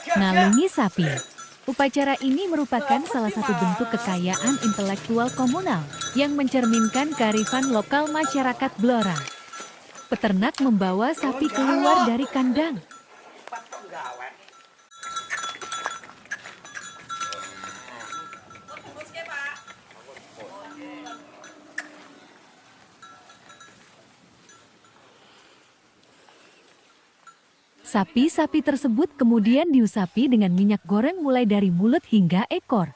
Ngalungi sapi. Upacara ini merupakan salah satu bentuk kekayaan intelektual komunal yang mencerminkan kearifan lokal masyarakat Blora. Peternak membawa sapi keluar dari kandang. Sapi-sapi tersebut kemudian diusapi dengan minyak goreng mulai dari mulut hingga ekor.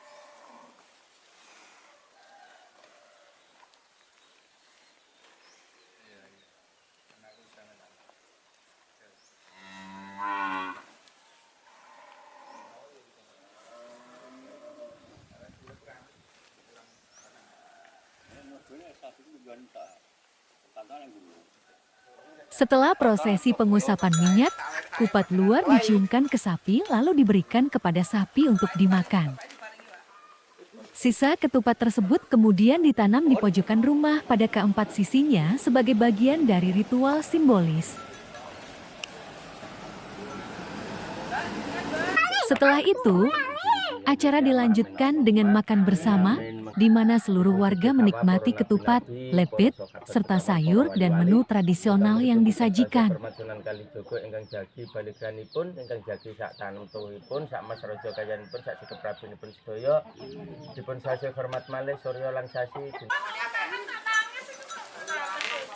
Setelah prosesi pengusapan minyak, kupat luar diciumkan ke sapi lalu diberikan kepada sapi untuk dimakan. Sisa ketupat tersebut kemudian ditanam di pojokan rumah pada keempat sisinya sebagai bagian dari ritual simbolis. Setelah itu, acara dilanjutkan dengan makan bersama, di mana seluruh warga menikmati ketupat, lepit, serta sayur dan menu tradisional yang disajikan.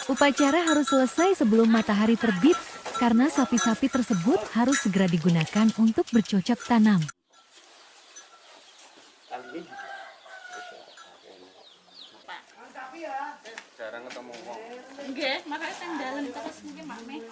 Upacara harus selesai sebelum matahari terbit, karena sapi-sapi tersebut harus segera digunakan untuk bercocok tanam. Jarang ketemu wong. Nggih, makanya teng dalan terus mungkin Mak Meh.